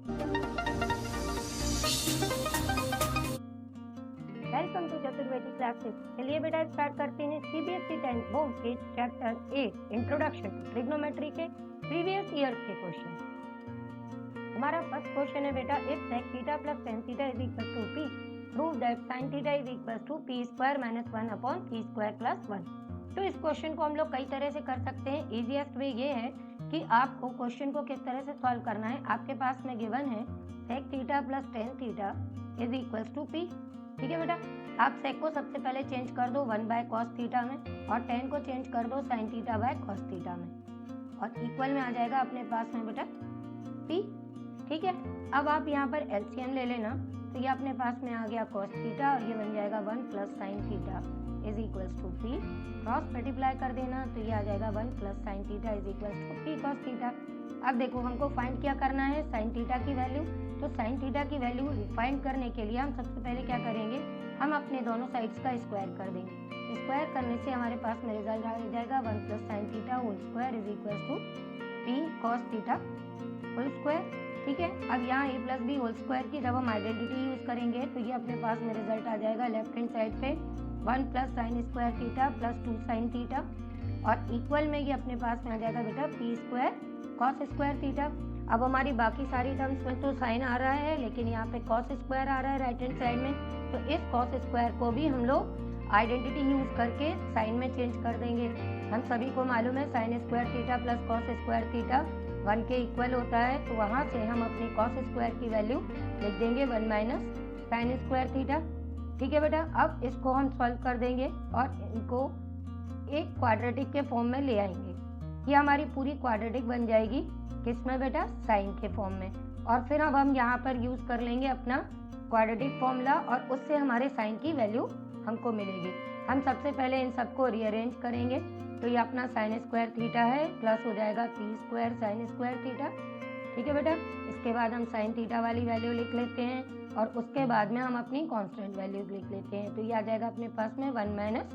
Welcome to Chaturvedi classes. चलिए बेटा start करते हैं सीबीएसई 10th बोर्ड के चैप्टर 8 इंट्रोडक्शन टू ट्रिग्नोमेट्री के प्रीवियस ईयर के क्वेश्चन। हमारा फर्स्ट क्वेश्चन है बेटा, if sec theta plus tan theta is equal to p, prove that sin theta is equal to p square minus 1 upon p square plus 1। तो इस question को हम लोग कई तरह से कर सकते हैं। इजीएस्ट वे ये है कि आपको क्वेश्चन को किस तरह से सॉल्व करना है। आपके पास में गिवन है sec theta plus tan theta is equal to p। ठीक है बेटा, आप सेक को सबसे पहले चेंज कर दो 1 बाय कॉस थीटा में और टेन को चेंज कर दो sine theta by cos theta में और इक्वल में आ जाएगा अपने पास में बेटा p। ठीक है, अब आप यहाँ पर एलसीएम ले लेना, तो ये अपने पास में आ गया कॉस थीटा और ये बन जाएगा 1 plus sine theta is equals to p। Cross multiply कर देना तो ये आ जाएगा 1 plus sine theta is equals to p cos theta. अब देखो हमको फाइंड क्या करना है, साइन थीटा की वैल्यू। तो साइन थीटा की वैल्यू फाइंड करने के लिए हम सबसे पहले क्या करेंगे, हम अपने दोनों साइड्स का स्क्वायर कर देंगे। स्क्वायर करने से हमारे पास में रिजल्ट आ जाएगा 1 plus sine theta whole square is equal to p cos theta whole square. ठीक है, अब यहाँ a plus b whole square की जब हम आइडेंटिटी यूज करेंगे तो ये अपने पास में रिजल्ट आ जाएगा लेफ्ट हैंड साइड पे 1 plus sign square theta plus 2 sine theta और इक्वल में ये अपने पास में आ जाएगा बेटा p square cos square theta. अब हमारी बाकी सारी टर्म्स में तो साइन आ रहा है लेकिन यहाँ पे कॉस स्क्वायर आ रहा है राइट हैंड साइड में, तो इस कॉस स्क्वायर को भी हम लोग आइडेंटिटी यूज करके साइन में चेंज कर देंगे। हम सभी को मालूम है sine square theta plus cos square theta 1 के इक्वल होता है, तो वहाँ से हम अपनी कॉस स्क्वायर की वैल्यू लिख देंगे 1 माइनस साइन स्क्वायर थीटा। ठीक है बेटा, अब इसको हम सॉल्व कर देंगे और इनको एक क्वाड्रेटिक के फॉर्म में ले आएंगे। ये हमारी पूरी क्वाड्रेटिक बन जाएगी किसमें बेटा, साइन के फॉर्म में। और फिर अब हम यहाँ पर यूज कर लेंगे अपना क्वाड्रेटिक फॉर्मूला और उससे हमारे साइन की वैल्यू हमको मिलेगी। हम सबसे पहले इन सबको रीअरेंज करेंगे, तो ये अपना साइन स्क्वायर थीटा है प्लस हो जाएगा p square sine square theta. ठीक है बेटा, इसके बाद हम साइन थीटा वाली वैल्यू लिख लेते हैं और उसके बाद में हम अपनी कांस्टेंट वैल्यू लिख लेते हैं, तो ये आ जाएगा अपने पास में 1 माइनस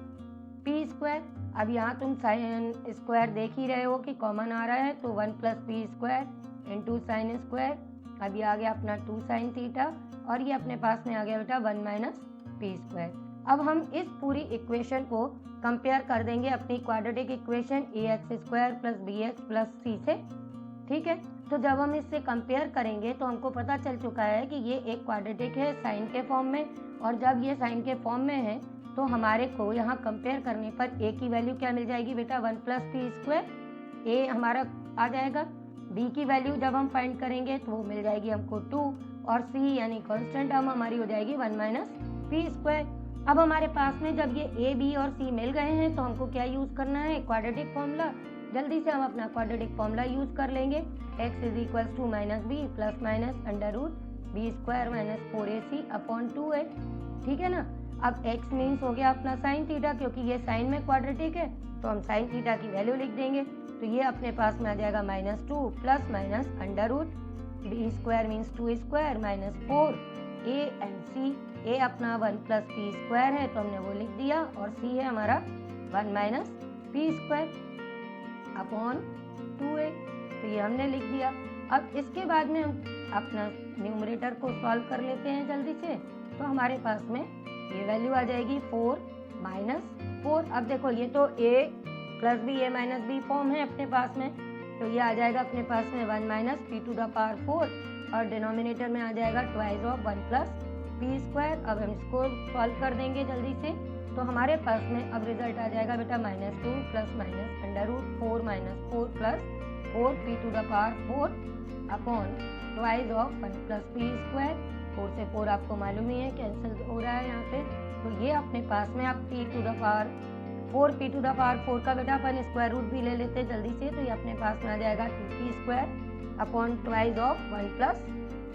p स्क्वायर। अब यहाँ तुम साइन स्क्वायर देख ही रहे हो कि कॉमन आ रहा है, तो 1 plus p square into sine square. अब ये आ गया अपना 2 साइन थीटा और ये अपने पास में आ गया बेटा 1 माइनस p स्क्वायर। अब हम इस पूरी इक्वेशन को कंपेयर कर देंगे अपनी quadratic equation ax square plus bx plus c से। ठीक है, तो जब हम इससे कंपेयर करेंगे तो हमको पता चल चुका है कि ये एक क्वाड्रेटिक है साइन के फॉर्म में, और जब ये साइन के फॉर्म में है तो हमारे को यहाँ कंपेयर करने पर a की वैल्यू क्या मिल जाएगी बेटा 1 प्लस p स्क्वायर, a हमारा आ जाएगा। b की वैल्यू जब हम फाइंड करेंगे तो वो मिल जाएगी हमको 2 और c यानी कांस्टेंट टर्म हमारी हो जाएगी 1 माइनस p स्क्वायर। अब हमारे पास में जब ये a b और c मिल गए हैं तो हमको क्या यूज करना है, क्वाड्रेटिक फॉर्मूला। जल्दी से हम अपना क्वाड्रेटिक फॉर्मूला यूज कर लेंगे। x is equal to minus b plus minus under root b square minus 4ac upon 2a। ठीक है ना, अब x मीन्स हो गया अपना साइन थीटा, क्योंकि ये साइन में क्वाड्रेटिक है तो हम साइन थीटा की वैल्यू लिख देंगे, तो ये अपने पास में आ जाएगा -2 plus minus under root b square means 2 square minus 4a and c। a अपना 1 प्लस p स्क्वायर है तो हमने वो लिख दिया और c है हमारा 1 minus p square upon 2a, तो ये हमने लिख दिया। अब इसके बाद में हम अपना न्यूमरेटर को सॉल्व कर लेते हैं जल्दी से, तो हमारे पास में ये वैल्यू आ जाएगी 4 माइनस 4। अब देखो ये तो a plus b a minus b form है अपने पास में, तो ये आ जाएगा अपने पास में 1 minus p to the power 4 और डिनोमिनेटर में आ जाएगा twice of 1 plus p square. अब हम इसको सॉल्व कर देंगे जल्दी से, तो हमारे पास में अब रिजल्ट आ जाएगा बेटा -2 plus minus under root 4 minus 4 plus 4 p to the power 4 upon twice of 1 plus p square. 4 से 4 आपको मालूम ही है कैंसिल हो रहा है यहाँ पे, तो ये अपने पास में आप p to the power 4 to the power 4 का बेटा अपन स्क्वायर रूट भी ले लेते हैं जल्दी से, तो ये अपने पास में आ जाएगा 2p square upon twice of 1 plus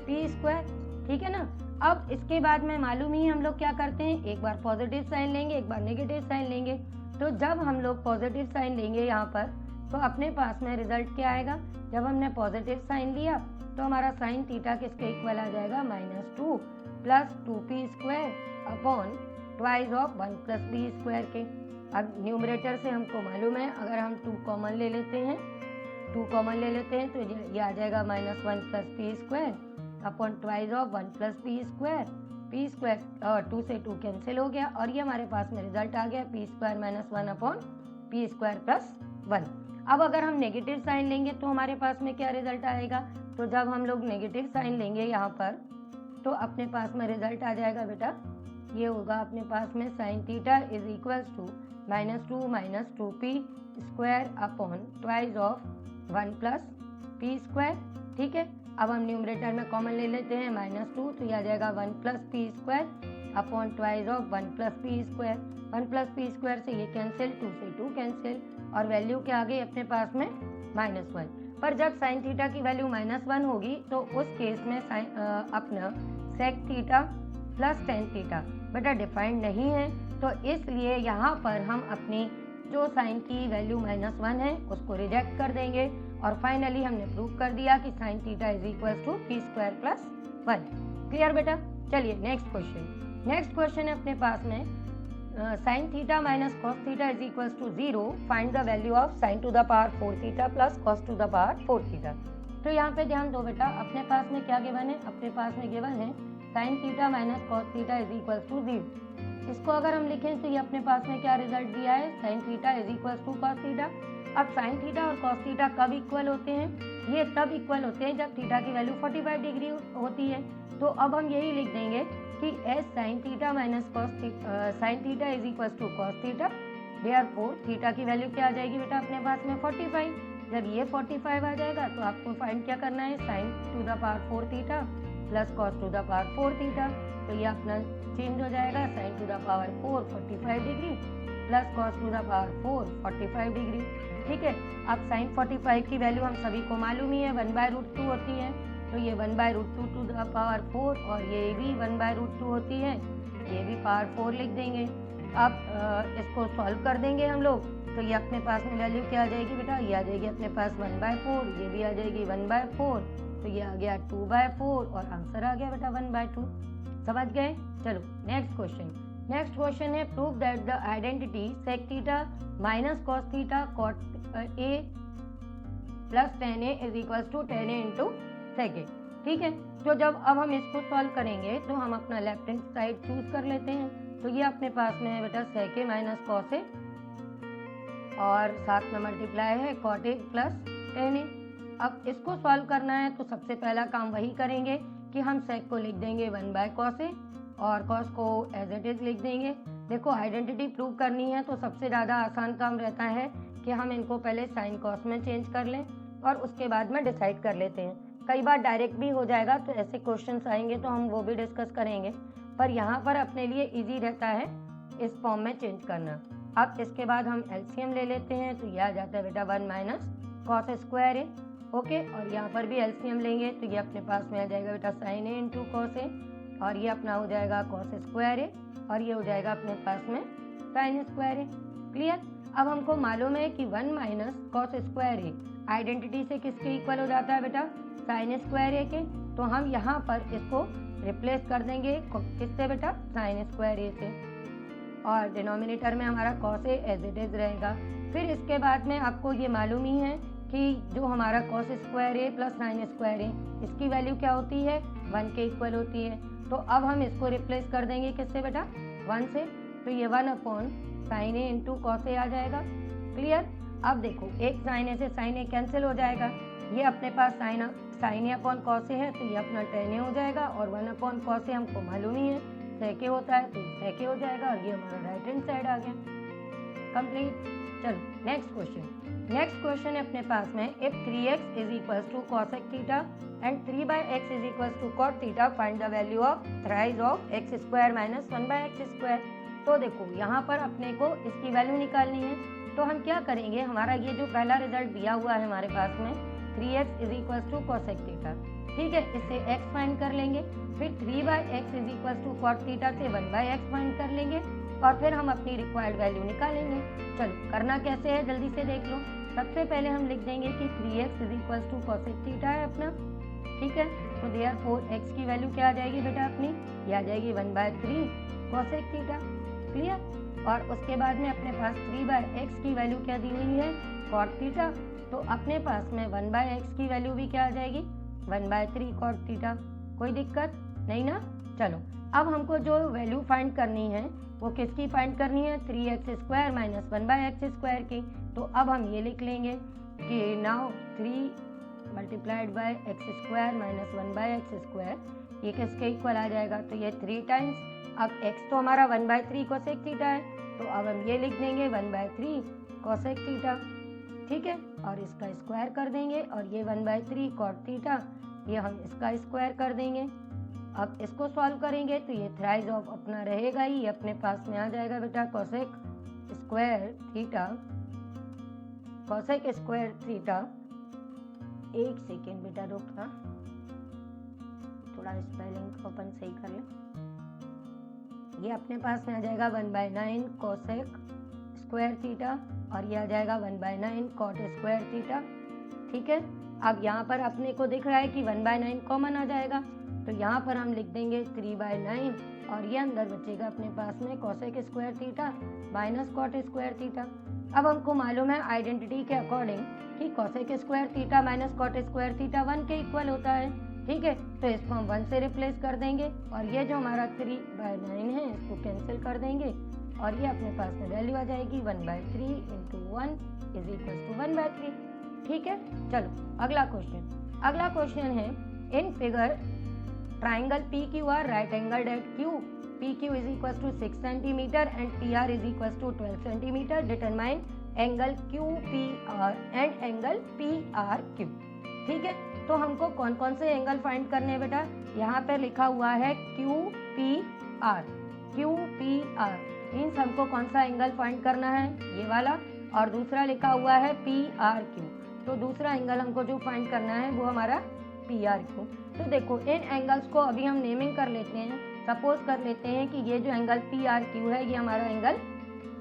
p square. ठीक है ना, अब इसके बाद में मालूम ही हम लोग क्या करते हैं, एक बार पॉजिटिव साइन लेंगे एक बार नेगेटिव साइन लेंगे। तो जब हम लोग पॉजिटिव साइन लेंगे यहाँ पर तो अपने पास में रिजल्ट क्या आएगा, जब हमने पॉजिटिव साइन लिया तो हमारा साइन थीटा किसके इक्वल आ जाएगा -2 plus 2p square upon twice of 1 plus b square के। अब न्यूमरेटर से हमको मालूम है अगर हम 2 कॉमन ले लेते हैं तो ये आ जाएगा -1 plus p square upon twice of 1 plus p square 2 से 2 कैंसिल हो गया और ये हमारे पास में रिजल्ट आ गया P square minus 1 upon P square plus 1। अब अगर हम नेगेटिव साइन लेंगे तो हमारे पास में क्या रिजल्ट आएगा, तो जब हम लोग नेगेटिव साइन लेंगे यहाँ पर तो अपने पास में रिजल्ट आ जाएगा बेटा, ये होगा अपने पास में sine theta is equals to -2 minus 2p square upon twice of 1 plus p square. ठीक है, अब हम न्यूमरेटर में कॉमन ले लेते हैं -2, तो ये आ जाएगा 1 plus p square upon twice of 1 plus p square. 1 plus p square से ये कैंसिल, 2 से 2 कैंसिल और वैल्यू क्या आ गई अपने पास में -1। पर जब साइन थीटा की वैल्यू -1 होगी तो उस केस में अपना sec theta plus tan theta बेटा डिफाइंड नहीं है, तो इसलिए यहाँ पर हम अपनी जो साइन की वैल्यू -1 है उसको रिजेक्ट कर देंगे और फाइनली हमने प्रूव कर दिया कि sine theta is equal to p square plus 1। Clear बेटा। चलिए नेक्स्ट क्वेश्चन है अपने पास में sine theta minus cos theta is equal to 0, find the value of sine to the power 4 theta plus cos to the power 4 theta. तो यहाँ पे ध्यान दो बेटा, अपने पास में क्या गिवन है, अपने पास में गिवन है sine theta minus cos theta is equal to 0। इसको अगर हम लिखें तो ये अपने पास में क्या रिजल्ट दिया है, sine theta is equal to cos theta. अब साइन थीटा और कॉस थीटा कब इक्वल होते हैं, ये तब इक्वल होते हैं जब थीटा की वैल्यू 45 डिग्री होती है। तो अब हम यही लिख देंगे कि as sine theta minus sine theta is equal to cos theta, therefore theta की वैल्यू क्या आ जाएगी बेटा अपने पास में 45। जब ये 45 आ जाएगा तो आपको फाइंड क्या करना है, sign to the power 4 theta plus cos to the power 4 theta. तो ये अपना चेंज हो जाएगा, sign to the power 4 45 degree plus cos to the power 4 45 degree. ठीक है, अब साइन 45 की वैल्यू हम सभी को मालूम ही है 1/√2 होती है, तो ये 1/√2 टू द पावर 4 और ये भी 1/√2 होती है, ये भी पावर 4 लिख देंगे। अब इसको सॉल्व कर देंगे हम लोग, तो ये अपने पास में वैल्यू क्या आ जाएगी बेटा, ये आ जाएगी अपने पास 1/4, ये भी आ जाएगी 1/4, तो ये आ गया 2/4 और आंसर आ गया बेटा 1/2। समझ गए। चलो नेक्स्ट क्वेश्चन है prove that the identity sec theta minus cos theta cot A plus tan a is equal to tan a into sec A. ठीक है, तो जब अब हम इसको सॉल्व करेंगे तो हम अपना लेफ्ट हैंड साइड चूज कर लेते हैं, तो ये अपने पास में है बेटा सेक ए माइनस कॉस ए और साथ में मल्टीप्लाई है cot A plus tan a। अब इसको सॉल्व करना है तो सबसे पहला काम वही करेंगे कि हम सेक को लिख देंगे 1/cos ए और कॉस को एज इट इज लिख देंगे। देखो आइडेंटिटी प्रूव करनी है तो सबसे ज़्यादा आसान काम रहता है कि हम इनको पहले साइन कॉस में चेंज कर लें और उसके बाद में डिसाइड कर लेते हैं। कई बार डायरेक्ट भी हो जाएगा, तो ऐसे क्वेश्चंस आएंगे तो हम वो भी डिस्कस करेंगे, पर यहाँ पर अपने लिए इजी रहता है इस फॉर्म में चेंज करना। अब इसके बाद हम एलसीएम ले लेते हैं, तो यह आ जाता है बेटा 1 माइनस कॉस स्क्वायर ए। ओके, और यहाँ पर भी एलसीएम लेंगे तो ये अपने पास में आ जाएगा बेटा sign A into cos A और ये अपना हो जाएगा कॉस स्क्वायर ए और ये हो जाएगा अपने पास में साइन स्क्वायर ए। क्लियर। अब हमको मालूम है कि 1 माइनस कॉस स्क्वायर ए आइडेंटिटी से किसके इक्वल हो जाता है बेटा, साइन स्क्वायर ए के। तो हम यहाँ पर इसको रिप्लेस कर देंगे किससे बेटा, साइन स्क्वायर ए से, और डिनोमिनेटर में हमारा cos a as it is रहेगा। फिर इसके बाद में आपको ये मालूम ही है कि जो हमारा कॉस स्क्वायर ए प्लस साइन स्क्वायर ए इसकी वैल्यू क्या होती है, 1 के इक्वल होती है। तो अब हम इसको रिप्लेस कर देंगे किससे बेटा, 1 से, तो ये 1 upon sine A into cos A आ जाएगा। क्लियर। अब देखो एक साइन ए से साइन ए कैंसिल हो जाएगा, ये अपने पास sign A upon cos A है तो ये अपना tan ए हो जाएगा और 1 अपॉन कॉस ए हमको मालूम ही है सेक ए होता है, तो सेक ए हो जाएगा और ये हमारा राइट हैंड साइड आ गया। कंप्लीट। चलो नेक्स्ट क्वेश्चन है अपने पास में, if 3x is equals to cosec theta and 3/x is equals to cot theta, find the value of thrice of x square minus 1/x square. तो देखो यहाँ पर अपने को इसकी वैल्यू निकालनी है, तो हम क्या करेंगे, हमारा ये जो पहला रिजल्ट दिया हुआ है हमारे पास में 3x is equals to cosec theta, ठीक है, इससे x फाइंड कर लेंगे, फिर 3/x is equals to cot theta से 1/x फाइंड कर लेंगे और फिर हम अपनी रिक्वायर्ड वैल्यू निकालेंगे। चलो करना कैसे है जल्दी से देख लो। सबसे पहले हम लिख देंगे कि 3x is equals to cosec theta है अपना, ठीक है, तो देयरफॉर x की वैल्यू क्या आ जाएगी बेटा अपनी, ये आ जाएगी 1/3 cosec थीटा। क्लियर। और उसके बाद में अपने पास 3/x की वैल्यू क्या दी हुई है, cot थीटा, तो अपने पास में 1/x की वैल्यू भी क्या आ जाएगी 1/3 cot थीटा। कोई दिक्कत नहीं ना। चलो अब हमको जो वैल्यू फाइंड करनी है वो किसकी फाइंड करनी है, 3x² माइनस 1/x² की। तो अब हम ये लिख लेंगे कि now 3 multiplied by x² minus 1/x², ये किसके इक्वल आ जाएगा, तो ये 3 टाइम्स। अब x तो हमारा 1/3 कोसेक थीटा है, तो अब हम ये लिख देंगे 1/3 कोसेक थीटा, ठीक है। और इसका स्क्वायर कर देंगे, और ये 1/3 कॉट थीटा, ये हम इसका स्क्वायर कर देंगे। अब इसको सॉल्व करेंगे तो ये थ्राइज ऑफ अपना रहेगा ही, अपने पास में आ जाएगा बेटा cosec square theta, cosec square theta. एक सेकेंड बेटा रुकना, थोड़ा स्पेलिंग ओपन सही कर ले। ये अपने पास में आ जाएगा 1/9 कोसेक स्क्वायर थीटा, और ये आ जाएगा 1/9 कॉट स्क्वायर थीटा, ठीक है। अब यहाँ पर अपने को दिख रहा है कि 1/9 कॉमन आ जाएगा, तो यहाँ पर हम लिख देंगे 3/9, और ये अंदर बचेगा अपने पास में cosec square theta minus cot square theta. अब हमको मालूम है आइडेंटिटी के अकॉर्डिंग कि cosec square theta minus cot square theta 1 के इक्वल होता है, ठीक है। तो इसको हम 1 से रिप्लेस कर देंगे, और ये जो हमारा 3/9 है इसको कैंसिल कर देंगे, और ये अपने पास में वैल्यू आ जाएगी 1/3 इंटू 1 इज इक्वल टू 1/3, ठीक है। चलो अगला क्वेश्चन है, in figure triangle PQR right angle at Q, PQ is equal to 6 centimetre and PR is equal to 12 centimetre, determine angle QPR and angle PRQ, ठीक है। तो हमको कौन कौन से एंगल फाइंड करने हैं बेटा, यहाँ पे लिखा हुआ है QPR मीन्स हमको कौन सा एंगल फाइंड करना है, ये वाला, और दूसरा लिखा हुआ है PRQ, तो दूसरा एंगल हमको जो फाइंड करना है वो हमारा PRQ। तो देखो इन एंगल्स को अभी हम नेमिंग कर लेते हैं, सपोज कर लेते हैं कि ये जो एंगल PRQ है ये हमारा एंगल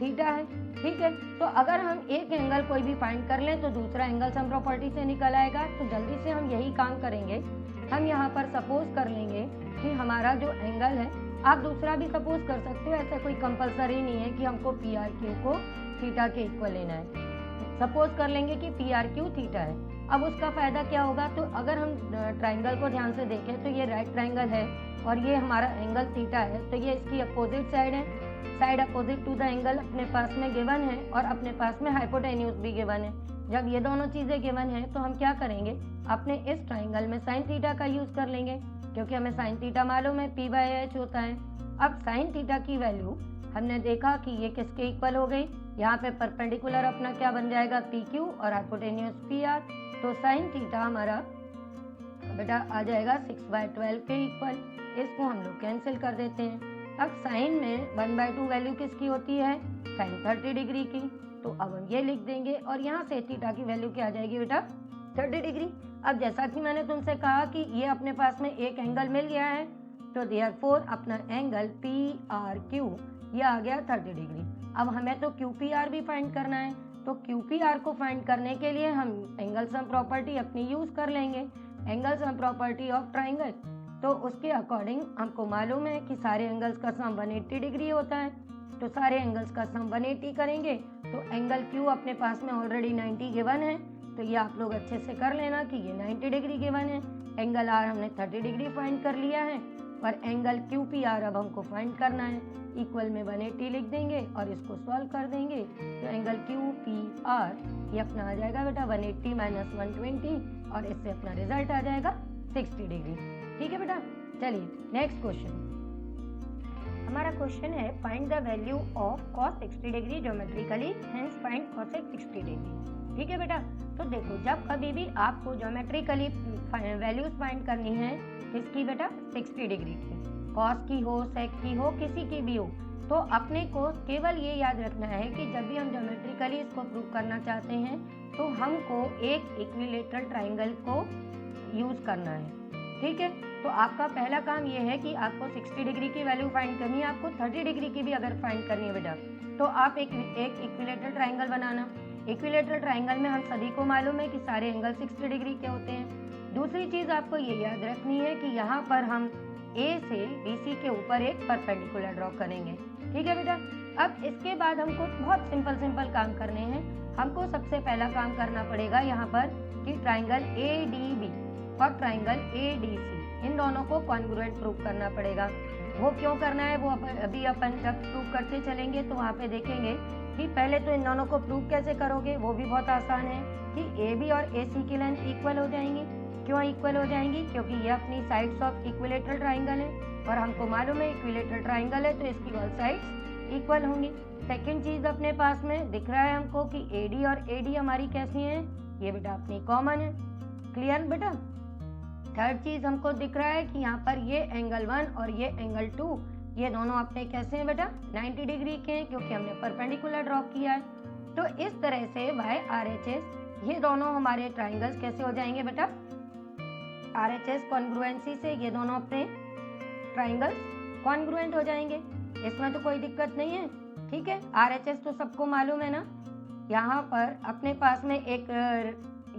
थीटा है, ठीक है। तो अगर हम एक एंगल कोई भी फाइंड कर लें तो दूसरा एंगल सम प्रॉपर्टी से निकल आएगा, तो जल्दी से हम यही काम करेंगे। हम यहाँ पर सपोज कर लेंगे कि हमारा जो एंगल है, आप दूसरा भी सपोज कर सकते हो, ऐसा कोई कंपलसरी नहीं है कि हमको PRQ को थीटा के इक्वल लेना है। सपोज कर लेंगे कि PRQ थीटा है। अब उसका फायदा क्या होगा, तो अगर हम ट्राइंगल को ध्यान से देखें तो ये राइट ट्राइंगल है और ये हमारा एंगल थीटा है, तो ये इसकी अपोजिट साइड है, side opposite to the angle अपने पास में गिवन है, और अपने पास में हाइपोटेन्यूज भी गिवन है। जब ये दोनों चीजें गिवन है तो हम क्या करेंगे, अपने इस ट्राइंगल में साइन थीटा का यूज कर लेंगे, क्योंकि हमें साइन थीटा मालूम है P/H होता है। अब साइन थीटा की वैल्यू हमने देखा कि ये किसके इक्वल हो गई, यहाँ पे परपेंडिकुलर अपना क्या बन जाएगा PQ और हाइपोटेन्यूज PR, तो साइन थीटा हमारा बेटा आ जाएगा 6/12 के इक्वल। इसको हम लोग कैंसिल कर देते हैं। अब साइन में 1/2 वैल्यू किसकी होती है, साइन 30 डिग्री की, तो अब हम ये लिख देंगे, और यहाँ से थीटा की वैल्यू क्या आ जाएगी बेटा 30 डिग्री। अब जैसा कि मैंने तुमसे कहा कि ये अपने पास में एक एंगल मिल गया है, तो देयरफॉर अपना एंगल PRQ ये आ गया 30 डिग्री। अब हमें तो QPR भी फाइंड करना है, तो QPR को फाइंड करने के लिए हम एंगल सम प्रॉपर्टी अपनी यूज कर लेंगे, angle sum property of triangle. तो उसके अकॉर्डिंग हमको मालूम है कि सारे एंगल्स का सम 180 डिग्री होता है, तो सारे एंगल्स का सम 180 करेंगे, तो एंगल Q अपने पास में ऑलरेडी 90 गिवन है, तो ये आप लोग अच्छे से कर लेना कि ये 90 डिग्री गिवन है। एंगल R हमने 30 डिग्री फाइंड कर लिया है, और एंगल QPR अब हमको फाइंड करना है, इक्वल में 180 लिख देंगे और इसको सॉल्व कर देंगे, तो एंगल QPR ये अपना आ जाएगा बेटा 180 माइनस 120, और इससे अपना रिजल्ट आ जाएगा 60 डिग्री, ठीक है बेटा। चलिए नेक्स्ट क्वेश्चन, हमारा क्वेश्चन है find the value of cos 60 degree geometrically, hence find cosec 60 degree, ठीक है बेटा। तो देखो जब कभी भी आपको ज्योमेट्रिकली वैल्यूज फाइंड करनी है, किसकी बेटा 60 डिग्री की, कॉस की हो सेक की हो किसी की भी हो, तो अपने को केवल ये याद रखना है कि जब भी हम ज्योमेट्रिकली इसको प्रूव करना चाहते हैं तो हमको एक इक्विलेटरल ट्राइंगल को यूज करना है, ठीक है। तो आपका पहला काम ये है कि आपको 60 डिग्री की वैल्यू फाइंड करनी है, आपको 30 डिग्री की भी अगर फाइंड करनी है बेटा, तो आप एक इक्विलेटरल ट्राइंगल बनाना। इक्विलेटरल ट्राइंगल में हम सभी को मालूम है कि सारे एंगल 60 डिग्री के होते हैं। दूसरी चीज आपको ये याद रखनी है कि यहाँ पर हम A से BC के ऊपर एक परपेंडिकुलर ड्रॉ करेंगे, ठीक है बेटा। अब इसके बाद हमको बहुत सिंपल काम करने हैं। हमको सबसे पहला काम करना पड़ेगा यहाँ पर कि ट्राइंगल ADB और ट्राइंगल ADC इन दोनों को कॉन्ग्रुएंट प्रूव करना पड़ेगा। वो क्यों करना है वो अभी अपन जब प्रूव करते चलेंगे तो वहाँ पे देखेंगे कि पहले तो इन दोनों को प्रूव कैसे करोगे, वो भी बहुत आसान है कि ए बी और ए सी की लेंथ इक्वल हो जाएंगी। क्यों इक्वल हो जाएंगी? क्योंकि ये अपनी साइड्स ऑफ इक्विलेटरल ट्राइंगल है और हमको मालूम है इक्विलेटरल ट्राइंगल है तो इसकी ऑल साइड्स इक्वल होंगी। सेकंड चीज अपने पास में दिख रहा है हमको कि एडी और एडी हमारी कैसी है, ये बेटा अपनी कॉमन है। क्लियर बेटा? थर्ड चीज हमको दिख रहा है कि यहाँ पर ये एंगल 1 और ये एंगल 2 ये दोनों अपने कैसे हैं बेटा 90 डिग्री के हैं क्योंकि हमने परपेंडिकुलर ड्रॉ किया है। तो इस तरह से YRHS ये दोनों हमारे ट्राइंगल्स कैसे हो जाएंगे बेटा RHS कॉन्ग्रुएंसी से ये दोनों अपने ट्राइंगल्स कॉन्ग्रुएंट हो जाएंगे। इसमें तो कोई दिक्कत नहीं है। ठीक है, RHS तो सबको मालूम है ना। यहाँ पर अपने पास में एक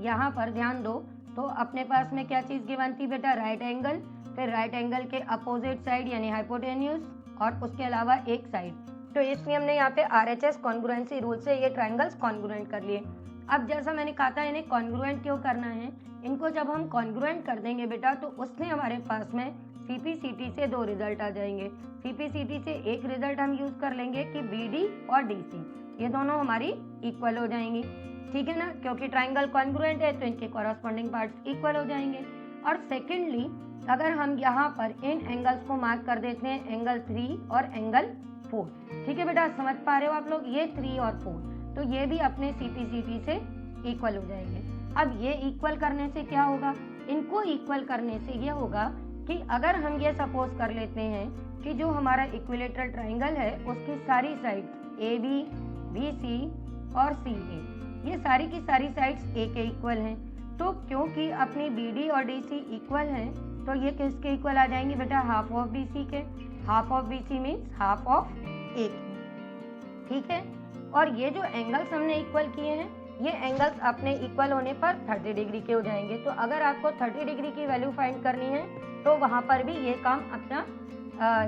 यहाँ पर ध्यान दो तो अपने पास में क्या चीज गिवन थी बेटा राइट एंगल, फिर राइट एंगल के अपोजिट साइड यानी हाइपोटेन्यूज और उसके अलावा एक साइड। तो इसलिए हमने यहाँ पे RHS कॉन्ग्रुएंसी रूल से ये ट्राइंगल्स कॉन्ग्रुएंट कर लिए। अब जैसा मैंने कहा था इन्हें कॉन्ग्रुएंट क्यों करना है, इनको जब हम कॉन्ग्रुएंट कर देंगे बेटा तो उससे हमारे पास में CPCT से 2 रिजल्ट आ जाएंगे। CPCT से एक रिजल्ट हम यूज कर लेंगे कि BD और DC ये दोनों हमारी इक्वल हो जाएंगी। ठीक है ना, क्योंकि ट्राइंगल कॉन्ग्रुएंट है तो इनके कॉरस्पॉन्डिंग पार्ट्स इक्वल हो जाएंगे। और सेकेंडली अगर हम यहाँ पर इन एंगल्स को मार्क कर देते हैं एंगल 3 और एंगल 4। ठीक है बेटा, समझ पा रहे हो आप लोग, ये 3 और 4 तो ये भी अपने CPCT से इक्वल हो जाएंगे। अब ये इक्वल करने से क्या होगा, इनको इक्वल करने से ये होगा कि अगर हम ये सपोज कर लेते हैं कि जो हमारा इक्विलेटरल ट्राइंगल है उसकी सारी साइड्स AB, BC और CA ये सारी की सारी साइड्स A के इक्वल हैं, तो क्योंकि अपनी BD और DC इक्वल हैं तो ये किसके इक्वल आ जाएंगे बेटा हाफ ऑफ BC के। Half of BC means half of A। ठीक है, और ये जो एंगल्स हमने इक्वल किए हैं ये एंगल्स अपने इक्वल होने पर 30 डिग्री के हो जाएंगे। तो अगर आपको 30 डिग्री की वैल्यू फाइंड करनी है तो वहाँ पर भी ये काम अपना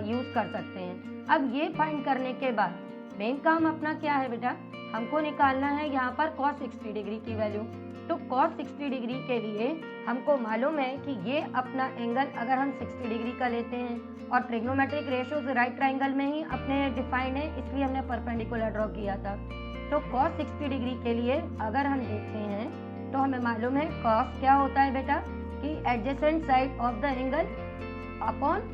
यूज कर सकते हैं। अब ये फाइंड करने के बाद मेन काम अपना क्या है बेटा, हमको निकालना है यहाँ पर cos 60 डिग्री की वैल्यू। तो cos 60 डिग्री के लिए हमको मालूम है कि ये अपना एंगल अगर हम 60 डिग्री का लेते हैं और ट्रिग्नोमेट्रिक रेशियोज राइट ट्राइंगल में ही अपने डिफाइंड है इसलिए हमने परपेंडिकुलर ड्रॉ किया था। तो cos 60 डिग्री के लिए अगर हम देखते हैं तो हमें मालूम है cos क्या होता है बेटा कि adjacent side of the angle upon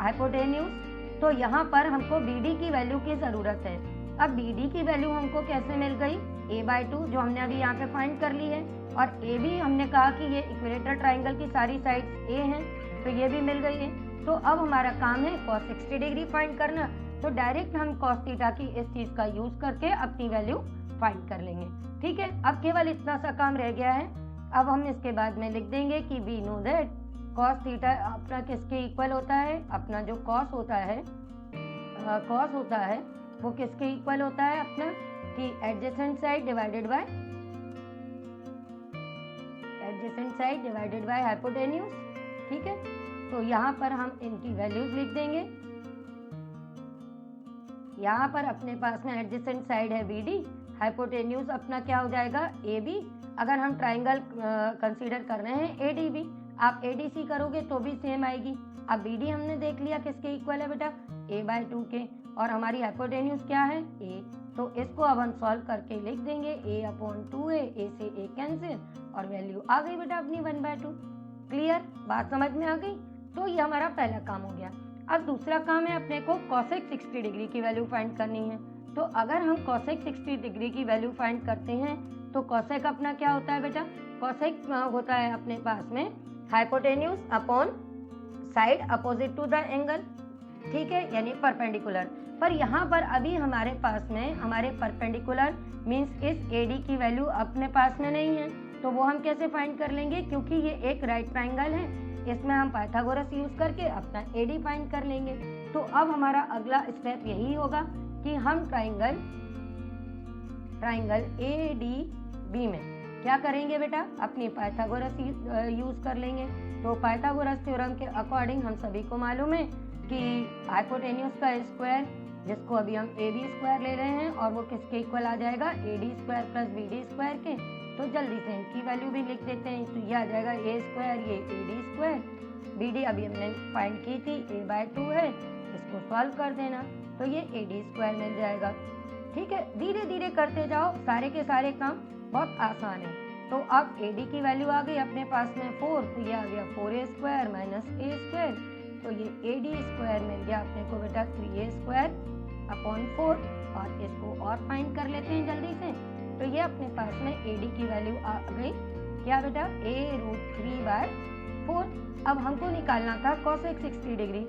hypotenuse. तो यहाँ पर हमको BD की वैल्यू की जरूरत है। अब BD की वैल्यू हमको कैसे मिल गई a/2 जो हमने अभी यहाँ पे फाइंड कर ली है, और AB हमने कहा कि ये इक्विलेटरल ट्राइंगल की सारी साइड्स A हैं तो ये भी मिल गई है। तो अब हमारा काम है cos 60 डिग्री फाइंड करना। तो डायरेक्ट हम cos थीटा की इस चीज का यूज करके अपनी वैल्यू फाइंड कर लेंगे। ठीक है, अब केवल इतना सा काम रह गया है। अब हम इसके बाद में लिख देंगे कि we know that cos theta अपना किसके इक्वल होता है, अपना जो cos होता है वो किसके इक्वल होता है अपना कि adjacent side divided by hypotenuse. ठीक है, तो यहाँ पर हम इनकी वैल्यूज लिख देंगे। यहाँ पर अपने पास में एडजेसेंट साइड है BD, हाइपोटेन्यूज अपना क्या हो जाएगा AB। अगर हम ट्राइंगल कंसीडर कर रहे हैं ADB, आप ADC करोगे तो भी सेम आएगी। अब BD हमने देख लिया किसके इक्वल है बेटा a/2 के, और हमारी हाइपोटेन्यूज क्या है A। तो इसको अब हम सॉल्व करके लिख देंगे a/2a, A से A कैंसिल और वैल्यू आ गई बेटा अपनी 1/2। क्लियर, बात समझ में आ गई। तो ये हमारा पहला काम हो गया। अब दूसरा काम है अपने को cosec 60 डिग्री की वैल्यू फाइंड करनी है। तो अगर हम cosec 60 डिग्री की वैल्यू फाइंड करते हैं तो cosec अपना क्या होता है बेटा, cosec होता है अपने पास में hypotenuse upon side opposite to the angle. ठीक है, यानी परपेंडिकुलर। पर यहाँ पर अभी हमारे पास में हमारे परपेंडिकुलर मीन्स इस AD की वैल्यू अपने पास में नहीं है, तो वो हम कैसे फाइंड कर लेंगे, क्योंकि ये एक राइट ट्राइंगल है इसमें हम पाइथागोरस यूज करके अपना AD फाइंड कर लेंगे। तो अब हमारा अगला स्टेप यही होगा कि हम ट्राइंगल ADB में क्या करेंगे बेटा, अपनी पाइथागोरस यूज कर लेंगे। तो पाइथागोरस थ्योरम के अकॉर्डिंग हम सभी को मालूम है कि हाइपोटेन्यूज का स्क्वायर जिसको अभी हम AB स्क्वायर ले रहे हैं और वो किसके इक्वल आ जाएगा AD square plus BD square के। तो जल्दी से इनकी वैल्यू भी लिख देते हैं। तो ये आ जाएगा A स्क्वायर, ये AD स्क्वायर बी डी अभी हमने फाइंड की थी, a/2 है, इसको सॉल्व कर देना तो ये AD² मिल जाएगा। ठीक है, धीरे धीरे करते जाओ, सारे के सारे काम बहुत आसान है। तो अब AD की वैल्यू आ गई अपने पास में 4, तो ये आ गया 4a² माइनस a², तो ये AD² मिल गया अपने को बेटा 3a²/4, और इसको और फाइंड कर लेते हैं जल्दी से। तो ये अपने पास में AD की वैल्यू आ गई क्या बेटा, a√3/4। अब हमको निकालना था cosec 60 डिग्री।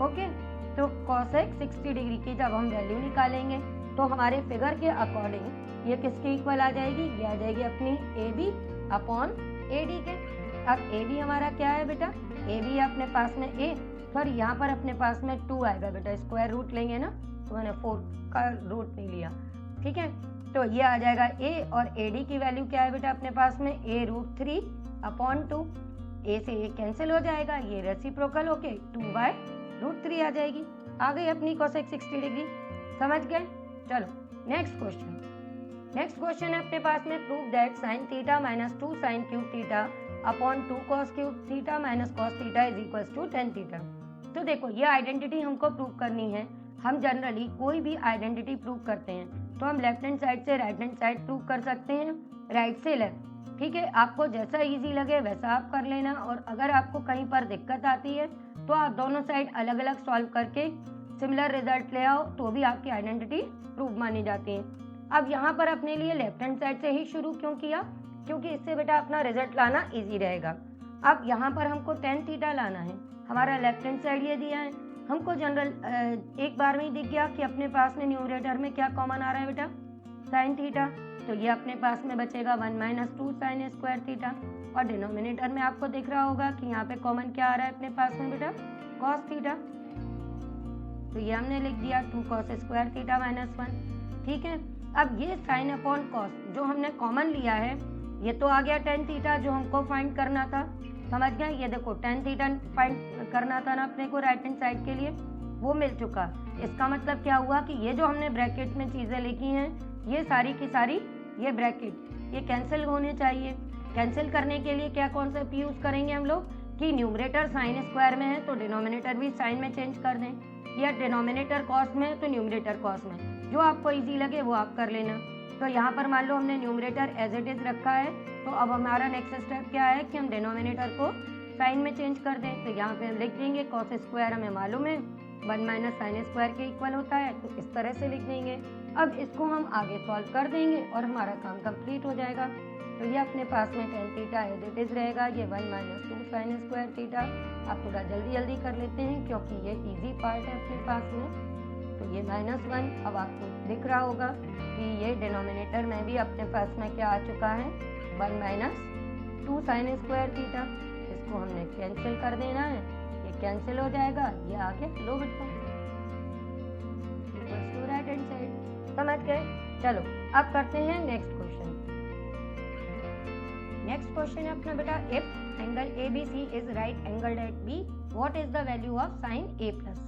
ओके, तो cosec 60 डिग्री की जब हम वैल्यू निकालेंगे तो हमारे फिगर के अकॉर्डिंग ये किसके इक्वल आ जाएगी, ये आ जाएगी अपनी AB/AD के। अब AB हमारा क्या है बेटा, AB है अपने पास में a, पर यहाँ पर अपने पास में 2 आएगा बेटा, स्क्वायर रूट लेंगे ना, तो मैंने 4 का रूट नहीं लिया। ठीक है, तो ये आ जाएगा a, और AD की वैल्यू क्या है बेटा अपने पास में a√3/2, a से a कैंसिल हो जाएगा, ये रेसिप्रोकल होके 2/√3 आ जाएगी। आ गई अपनी cosec 60 डिग्री, समझ गए। चलो नेक्स्ट क्वेश्चन है अपने पास में, prove that sin theta minus 2 sin cube theta upon 2 cos cube theta minus cos theta is equals to tan theta. तो देखो ये आइडेंटिटी हमको प्रूव करनी है। हम जनरली कोई भी आइडेंटिटी प्रूव करते हैं तो हम लेफ्ट हैंड साइड से राइट हैंड साइड प्रूव कर सकते हैं, राइट से लेफ्ट। ठीक है, आपको जैसा इजी लगे वैसा आप कर लेना, और अगर आपको कहीं पर दिक्कत आती है तो आप दोनों साइड अलग अलग सॉल्व करके सिमिलर रिजल्ट ले आओ, तो भी आपकी आइडेंटिटी प्रूव मानी जाती है। अब यहाँ पर अपने लिए लेफ्ट हैंड साइड से ही शुरू क्यों किया, क्योंकि इससे बेटा अपना रिजल्ट लाना इजी रहेगा। अब यहाँ पर हमको tan थीटा लाना है, हमारा लेफ्ट हैंड साइड ये दिया है, हमको जनरल एक बार में ही दिख गया कि अपने पास में न्यूमरेटर में क्या कॉमन आ रहा है बेटा, sin थीटा, तो ये अपने पास में बचेगा 1 - 2 sin स्क्वायर थीटा, और डिनोमिनेटर में आपको दिख रहा होगा कि यहाँ पे कॉमन क्या आ रहा है अपने पास में बेटा, cos थीटा, तो ये हमने लिख दिया 2 cos स्क्वायर थीटा माइनस 1। ठीक है, अब ये साइन अपॉन कॉस जो हमने कॉमन लिया है, ये तो आ गया tan थीटा जो हमको फाइंड करना था, समझ गए। ये देखो tan थीटा फाइंड करना था ना अपने को राइट हैंड साइड के लिए, वो मिल चुका। इसका मतलब क्या हुआ कि ये जो हमने ब्रैकेट में चीज़ें लिखी हैं, ये सारी की सारी ये ब्रैकेट ये कैंसिल होने चाहिए। कैंसिल करने के लिए क्या कॉन्सेप्ट यूज़ करेंगे हम लोग कि न्यूमरेटर साइन स्क्वायर में है तो डिनोमिनेटर भी साइन में चेंज कर दें, या डिनोमिनेटर कॉस में है तो न्यूमरेटर कॉस में, जो आपको इजी लगे वो आप कर लेना। तो यहाँ पर मान लो हमने न्यूमरेटर एज इट इज रखा है, तो अब हमारा नेक्स्ट स्टेप क्या है कि हम डिनोमिनेटर को साइन में चेंज कर दें। तो यहाँ पे हम लिख देंगे कॉस स्क्वायर हमें मालूम है 1 - sin स्क्वायर के इक्वल होता है, तो इस तरह से लिख देंगे। अब इसको हम आगे सॉल्व कर देंगे और हमारा काम कंप्लीट हो जाएगा। तो ये अपने पास में tan theta as it is रहेगा, ये 1 - 2 sin स्क्वायर थीटा। अब थोड़ा जल्दी कर लेते हैं क्योंकि ये इजी पार्ट है अपने पास में। तो ये -1, अब आपको दिख रहा होगा कि ये डिनोमिनेटर में भी अपने पास में क्या आ चुका है 1 - 2 sin स्क्वायर थीटा। इसको हमने कैंसिल कर देना है, ये कैंसिल हो जाएगा, ये आ गया लो बेटा राइट हैंड साइड, समझ गए। चलो अब करते हैं नेक्स्ट क्वेश्चन है अपना बेटा, if angle ABC is right angled at B, what is the value of sin A + C।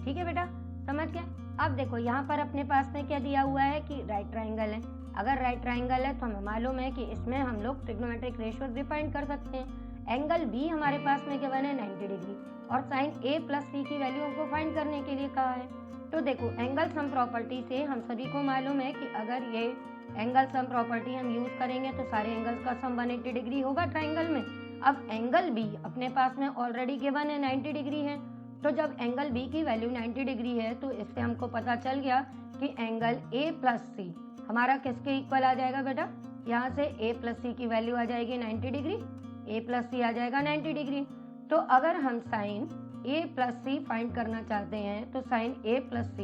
ठीक है बेटा, समझ गए। अब देखो यहाँ पर अपने पास में क्या दिया हुआ है कि राइट ट्राइंगल है। अगर राइट ट्राइंगल है तो हमें मालूम है कि इसमें हम लोग ट्रिग्नोमेट्रिक रेशियोज भी फाइंड कर सकते हैं। एंगल B हमारे पास में गिवन है 90 डिग्री, और sin A + C की वैल्यू हमको फाइंड करने के लिए कहा है। तो देखो एंगल सम प्रॉपर्टी से हम सभी को मालूम है कि अगर ये एंगल सम प्रॉपर्टी हम यूज करेंगे तो सारे एंगल्स का सम 180 डिग्री होगा ट्राइंगल में। अब एंगल B अपने पास में ऑलरेडी गिवन है 90 डिग्री है, तो जब एंगल B की वैल्यू 90 डिग्री है तो इससे हमको पता चल गया कि एंगल A + C हमारा किसके इक्वल आ जाएगा बेटा, यहाँ से A + C की वैल्यू आ जाएगी 90 डिग्री, A + C आ जाएगा 90 डिग्री। तो अगर हम साइन A + C फाइंड करना चाहते हैं तो साइन A + C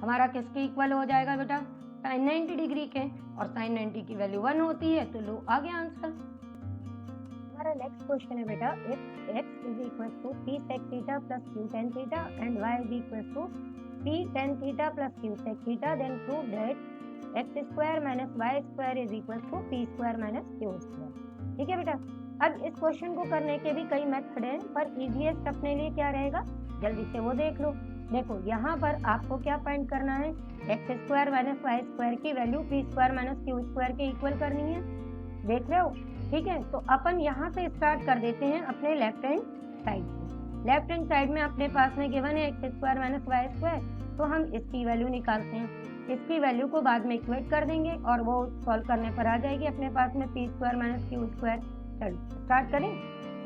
हमारा किसके इक्वल हो जाएगा बेटा, साइन 90 डिग्री के, और साइन 90 की वैल्यू 1 होती है, तो लो आ गया आंसर। हमारा नेक्स्ट क्वेश्चन है बेटा, if x is equal to p sec theta plus q tan theta and y is equal to p tan theta plus q sec theta, then prove that x square minus y square is equal to p square minus q square. ठीक है बेटा, अब इस question को करने के भी कई मेथड हैं, पर इजीएस्ट अपने लिए क्या रहेगा, जल्दी से वो देख लो। देखो यहाँ पर आपको क्या फाइंड करना है, x square minus y square की value p square minus q square के इक्वल करनी है, देख रहे हो। ठीक है, तो अपन यहाँ से स्टार्ट कर देते हैं अपने लेफ्ट हैंड साइड से। लेफ्ट हैंड साइड में अपने पास में गिवन है x square minus y square, तो हम इसकी वैल्यू निकालते हैं। इसकी वैल्यू को बाद में इक्वेट कर देंगे और वो सॉल्व करने पर आ जाएगी अपने पास में p square minus q square. चलो स्टार्ट करें।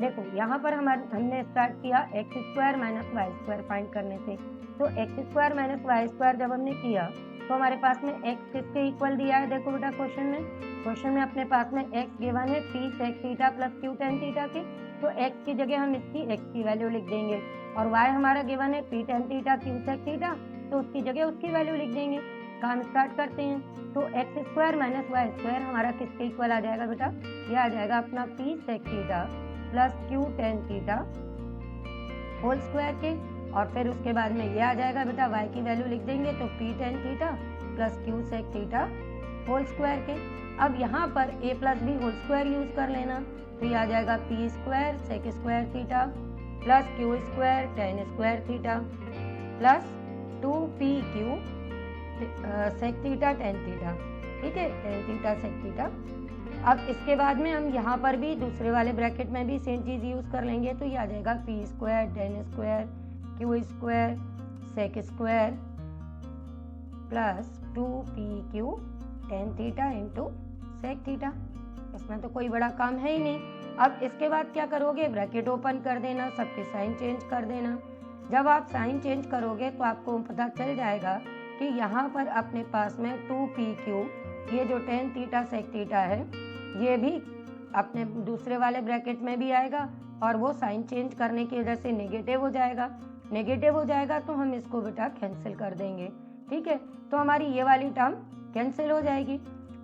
देखो यहाँ पर हमने स्टार्ट किया x square minus y square find करने से। तो x square minus y square जब हमने किया तो हमारे पास में एक्स किसके इक्वल दिया है, देखो बेटा क्वेश्चन में अपने पास में एक्स गिवन है p sec theta plus q tan theta के, तो एक्स की जगह हम इसकी एक्स की वैल्यू लिख देंगे और वाई हमारा गिवन है p tan theta q sec theta, तो उसकी जगह उसकी वैल्यू लिख देंगे। काम स्टार्ट करते हैं। तो x square minus y square हमारा किसके इक्वल आ जाएगा बेटा, ये आ जाएगा अपना p sec theta plus q tan theta whole square के, और फिर उसके बाद में ये आ जाएगा बेटा y की वैल्यू लिख देंगे तो p tan theta plus q sec theta whole square के। अब यहाँ पर a plus b whole square use कर लेना, तो ये आ जाएगा p square sec square theta plus q square tan square theta plus 2pq sec theta tan theta, ठीक है, टेन थीटा सेक थीटा। अब इसके बाद में हम यहाँ पर भी दूसरे वाले ब्रैकेट में भी सेम चीज़ यूज कर लेंगे, तो ये आ जाएगा p square tan square q square sec square plus 2pq tan theta into sec theta. इसमें तो कोई बड़ा काम है ही नहीं। अब इसके बाद क्या करोगे, ब्रैकेट ओपन कर देना, सबके साइन चेंज कर देना। जब आप साइन चेंज करोगे तो आपको पता चल जाएगा कि यहाँ पर अपने पास में 2pq, ये जो टेन थीटा सेक थीटा है ये भी अपने दूसरे वाले ब्रैकेट में भी आएगा और वो साइन चेंज करने की वजह से नेगेटिव हो जाएगा। नेगेटिव हो जाएगा तो हम इसको बेटा कैंसिल कर देंगे, ठीक है। तो हमारी ये वाली टर्म कैंसिल हो जाएगी,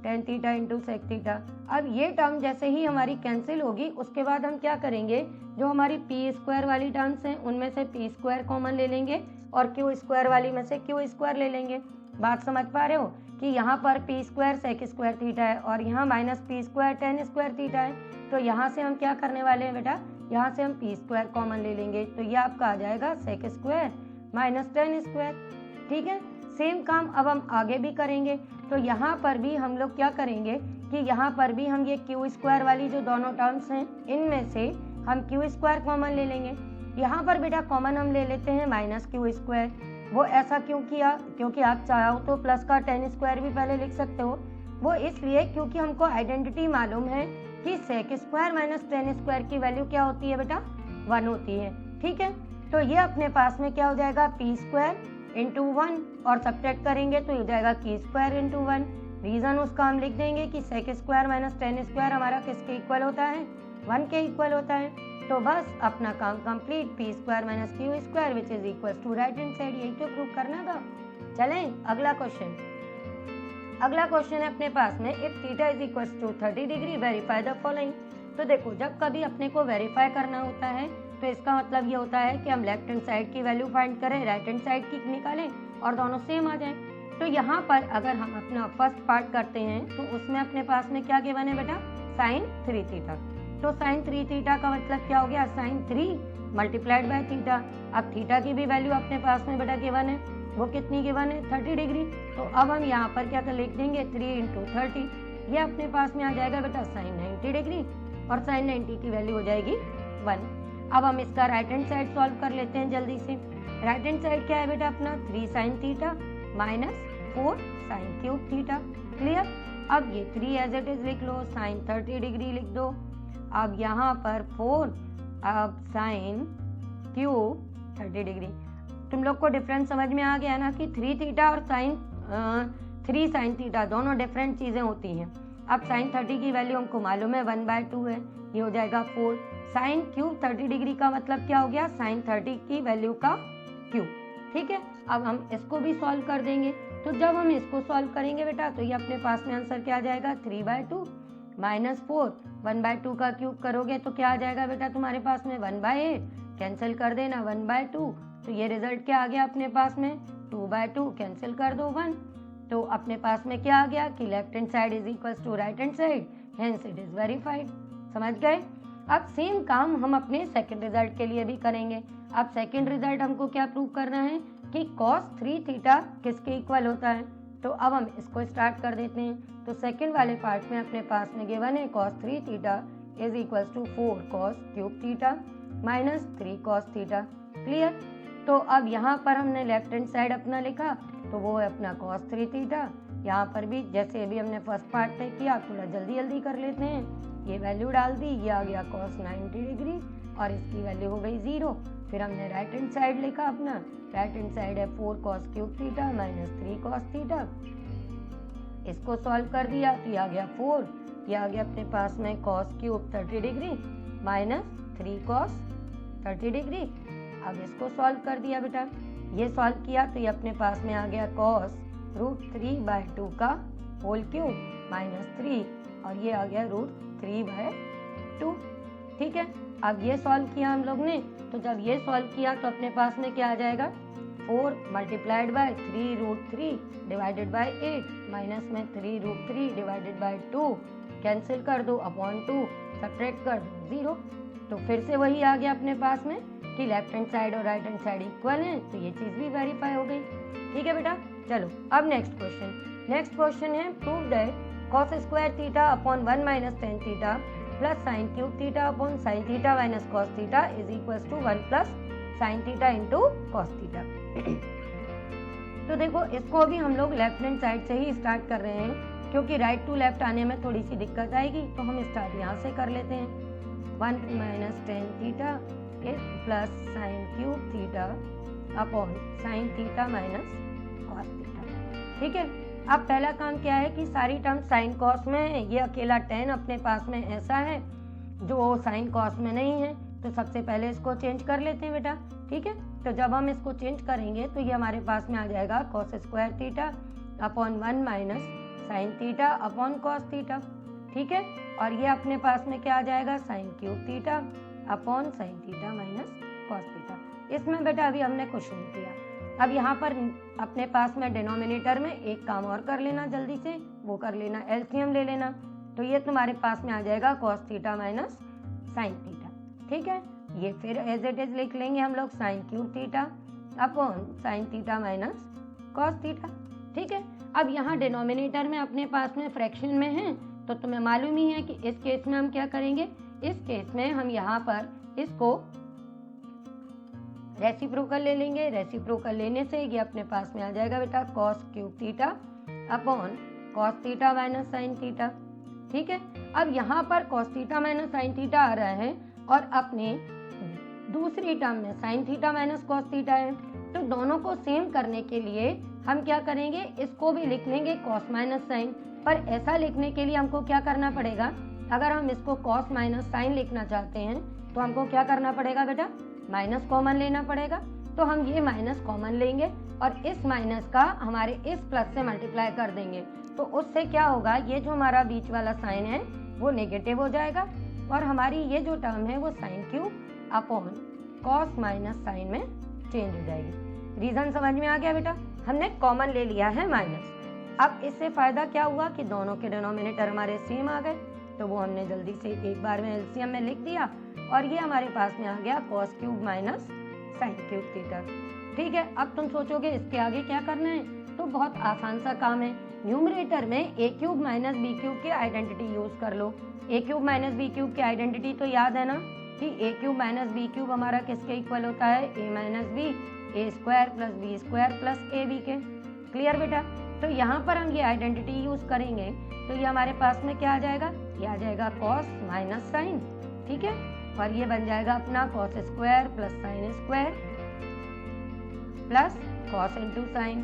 tan theta into sec theta. अब ये टर्म जैसे ही हमारी कैंसिल होगी उसके बाद हम क्या करेंगे, जो हमारी पी स्क्वायर वाली टर्म्स हैं उनमें से पी स्क्वायर कॉमन ले लेंगे और क्यू स्क्वायर वाली में से क्यू स्क्वायर ले लेंगे। बात समझ पा रहे हो कि यहाँ पर p square sec square theta है और यहाँ minus p square tan square theta है, तो यहाँ से हम क्या करने वाले हैं बेटा, यहाँ से हम पी स्क्वायर कॉमन ले लेंगे, तो ये आपका आ जाएगा sec square minus tan square, ठीक है। सेम काम अब हम आगे भी करेंगे। तो यहाँ पर भी हम लोग क्या करेंगे कि यहाँ पर भी हम ये क्यू स्क्वायर वाली जो दोनों टर्म्स हैं इनमें से हम क्यू स्क्वायर कॉमन ले लेंगे। यहाँ पर बेटा कॉमन हम ले लेते हैं माइनस क्यू स्क्वायर। वो ऐसा क्यों किया, क्योंकि आप चाहो तो प्लस का टेन स्क्वायर भी पहले लिख सकते हो। वो इसलिए क्योंकि हमको आइडेंटिटी मालूम है कि sec square minus tan square की वैल्यू क्या होती है बेटा, 1 होती है, ठीक है। तो ये अपने पास में क्या हो जाएगा, पी स्क्वायर इंटू 1 और सब्ट्रैक्ट करेंगे तो ये हो जाएगा की स्क्वायर इंटू 1। रीजन उसका हम लिख देंगे कि sec square minus tan square हमारा किसके इक्वल होता है, 1 के इक्वल होता है। तो बस अपना काम complete, p square minus q square which is equal to right hand side, यही तो प्रूव करना था। चलें अगला क्वेश्चन। अगला क्वेश्चन है अपने पास में, if theta is equal to 30 degree verify the following. तो देखो जब कभी अपने को वेरीफाई करना होता है तो इसका मतलब ये होता है कि हम लेफ्ट हैंड साइड की वैल्यू फाइंड करें, राइट हैंड साइड की निकालें और दोनों सेम आ जाएं। तो यहाँ पर अगर हम अपना फर्स्ट पार्ट करते हैं तो उसमें अपने पास में क्या गिवन है बेटा, साइन 3 थीटा। तो साइन 3 थीटा का मतलब क्या हो गया, साइन 3 मल्टीप्लाइड बाय थीटा। अब थीटा की भी वैल्यू अपने पास में बेटा गिवन है, वो कितनी गिवन है, 30 डिग्री। तो अब हम यहाँ पर क्या लिख देंगे, 3 इंटू 30, ये अपने पास में आ जाएगा बेटा साइन 90 डिग्री और साइन 90 की वैल्यू हो जाएगी 1। अब हम इसका राइट हैंड साइड सॉल्व कर लेते हैं जल्दी से। राइट हैंड साइड क्या है बेटा अपना, 3 sign theta minus 4 sign cube theta. Clear. अब ये 3 एज इट इज लिख लो, साइन 30 डिग्री लिख दो। अब यहाँ पर 4, अब साइन क्यूब 30 डिग्री। तुम लोग को डिफरेंस समझ में आ गया ना कि 3 थीटा और 3 साइन थीटा दोनों डिफरेंट चीज़ें होती हैं। अब साइन 30 की वैल्यू हमको मालूम है 1/2 है, ये हो जाएगा 4। साइन क्यूब 30 डिग्री का मतलब क्या हो गया, साइन 30 की वैल्यू का क्यूब, ठीक है। अब हम इसको भी सॉल्व कर देंगे। तो जब हम इसको सॉल्व करेंगे बेटा तो ये अपने पास में आंसर क्या आ जाएगा, 3/2 माइनस 4, 1/2 का क्यूब करोगे तो क्या आ जाएगा बेटा तुम्हारे पास में 1/8, कैंसिल कर देना 1/2। तो ये रिजल्ट क्या आ गया अपने पास में, 2/2 कैंसिल कर दो 1। तो अपने पास में क्या आ गया कि left hand side is equal to right hand side, hence it is verified. समझ गए। अब सेम काम हम अपने सेकंड रिजल्ट के लिए भी करेंगे। अब सेकंड रिजल्ट हमको क्या प्रूव करना है कि cos 3 थीटा किसके इक्वल होता है। तो अब हम इसको स्टार्ट कर देते हैं। तो सेकंड वाले पार्ट में अपने पास में गिवन है cos 3 theta is equal to 4 cos cube theta minus 3 cos theta. Clear? तो अब यहाँ पर हमने लेफ्ट हैंड साइड अपना लिखा तो वो है अपना cos 3 थीटा। यहाँ पर भी जैसे अभी हमने फर्स्ट पार्ट में किया, थोड़ा जल्दी जल्दी कर लेते हैं। ये वैल्यू डाल दी, ये आ गया cos 90 डिग्री और इसकी वैल्यू हो गई 0। फिर हमने राइट हैंड साइड लिखा अपना, राइट हैंड साइड है 4 cos cube theta minus 3 cos theta. इसको सॉल्व कर दिया तो ये आ गया 4, ये आ गया अपने पास में cos cube 30 degree minus 3 cos 30 degree. अब इसको सॉल्व कर दिया बेटा, ये सॉल्व किया तो ये अपने पास में आ गया cos √3/2 का होल क्यूब माइनस 3 और ये आ गया √3/2। ठीक है, अब ये सॉल्व किया हम लोग ने, तो जब ये सॉल्व किया तो अपने पास में क्या आ जाएगा 4 multiplied by 3√3 divided by 8 minus में 3√3 डिवाइडेड बाय 2 कैंसिल कर दो अपॉन 2 सब्ट्रैक्ट कर दो 0। तो फिर से वही आ गया अपने पास में कि लेफ्ट हैंड साइड और राइट हैंड साइड इक्वल हैं, तो ये चीज़ भी वेरीफाई हो गई। ठीक है बेटा, चलो अब नेक्स्ट क्वेश्चन है prove that cos square theta upon 1 minus tan theta plus sine cube theta upon sine theta minus cos theta is equal to 1 plus sine theta into cos theta. तो देखो, इसको अभी हम लोग लेफ्ट हैंड साइड से ही start कर रहे हैं क्योंकि राइट टू लेफ्ट आने में थोड़ी सी दिक्कत आएगी, तो हम स्टार्ट यहाँ से कर लेते हैं। 1 minus tan theta is plus sine cube theta upon sine theta minus cos theta. ठीक है, अब पहला काम क्या है कि सारी टर्म साइन कॉस में है, ये अकेला tan अपने पास में ऐसा है जो साइन कॉस में नहीं है, तो सबसे पहले इसको चेंज कर लेते हैं बेटा। ठीक है, तो जब हम इसको चेंज करेंगे तो ये हमारे पास में आ जाएगा cos square theta upon 1 minus sine theta upon cos theta. ठीक है, और ये अपने पास में क्या आ जाएगा sign cube theta upon sine theta minus cos theta. इसमें बेटा अभी हमने कुछ नहीं किया। अब यहाँ पर अपने पास में डिनोमिनेटर में एक काम और कर लेना जल्दी से, वो कर लेना एलसीएम ले लेना, तो ये तुम्हारे पास में आ जाएगा cos theta minus sine theta. ठीक है, ये फिर एज इट इज लिख लेंगे हम लोग sign cube theta upon sine theta minus cos theta. ठीक है, अब यहाँ डिनोमिनेटर में अपने पास में फ्रैक्शन में है, तो तुम्हें मालूम ही है कि इस केस में हम क्या करेंगे, इस केस में हम यहाँ पर इसको रेसिप्रोकल ले लेंगे। रेसिप्रोकल लेने से ये अपने पास में आ जाएगा बेटा cos cube theta upon cos theta minus sine theta. ठीक है, अब यहाँ पर cos theta minus sine theta आ रहा है और अपने दूसरी टर्म में sine theta minus cos theta है, तो दोनों को सेम करने के लिए हम क्या करेंगे, इसको भी लिख लेंगे cos माइनस साइन। पर ऐसा लिखने के लिए हमको क्या करना पड़ेगा, अगर हम इसको cos माइनस साइन लिखना चाहते हैं तो हमको क्या करना पड़ेगा बेटा, माइनस कॉमन लेना पड़ेगा। तो हम ये माइनस कॉमन लेंगे और इस माइनस का हमारे इस प्लस से मल्टीप्लाई कर देंगे, तो उससे क्या होगा, ये जो हमारा बीच वाला साइन है वो नेगेटिव हो जाएगा और हमारी ये जो टर्म है वो sine cube upon cos minus sine में चेंज हो जाएगी। रीजन समझ में आ गया बेटा, हमने कॉमन ले लिया है माइनस। अब इससे फायदा क्या हुआ कि दोनों के डिनोमिनेटर हमारे सेम आ गए, तो वो हमने जल्दी से एक बार में एलसीएम में लिख दिया और ये हमारे पास में आ गया cos cube minus sign cube theta. ठीक है, अब तुम सोचोगे इसके आगे क्या करना है, तो बहुत आसान सा काम है। न्यूमरेटर में a cube minus b cube की आइडेंटिटी यूज कर लो। a cube minus b cube की आइडेंटिटी तो याद है ना कि a cube minus b cube हमारा किसके इक्वल होता है, a minus b, a square plus b square plus a b के। क्लियर बेटा, तो यहाँ पर हम ये आइडेंटिटी यूज करेंगे तो ये हमारे पास में क्या आ जाएगा, ये आ जाएगा cos माइनस साइन। ठीक है, और ये बन जाएगा अपना cos square plus sign square plus cos into sine.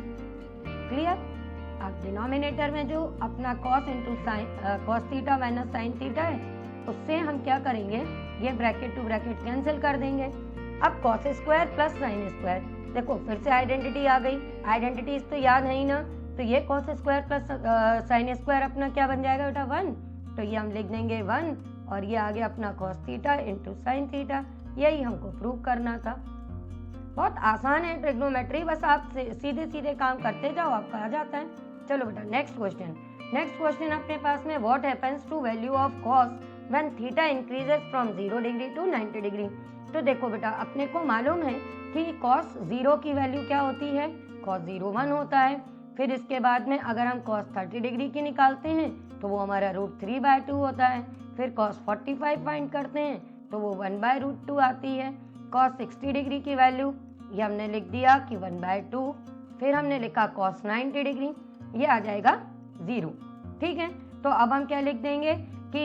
Clear, अब डिनोमिनेटर में जो अपना cos into sine cos theta minus sine theta है, उससे हम क्या करेंगे, ये ब्रैकेट टू ब्रैकेट कैंसिल कर देंगे। अब cos square plus sine square, देखो फिर से आइडेंटिटी आ गई, आइडेंटिटी तो याद है ही ना, तो ये cos square plus sine square अपना क्या बन जाएगा बेटा 1, तो ये हम लिख देंगे 1 और ये आ गया अपना cos theta into sine theta. यही हमको प्रूव करना था। बहुत आसान है ट्रिग्नोमेट्री, बस आप सीधे सीधे काम करते जाओ, आपका आ जाता है। चलो बेटा नेक्स्ट क्वेश्चन अपने पास में, what happens to value of cos when theta increases from 0 degree to 90 degree. तो देखो बेटा, अपने को मालूम है कि cos 0 की वैल्यू क्या होती है, cos 0 1 होता है। फिर इसके बाद में अगर हम cos 30 डिग्री की निकालते हैं तो वो हमारा √3/2 होता है। फिर cos 45 फाइंड करते हैं तो वो 1/√2 आती है। cos 60 डिग्री की वैल्यू ये हमने लिख दिया कि 1/2, फिर हमने लिखा cos 90 डिग्री, ये आ जाएगा 0। ठीक है, तो अब हम क्या लिख देंगे कि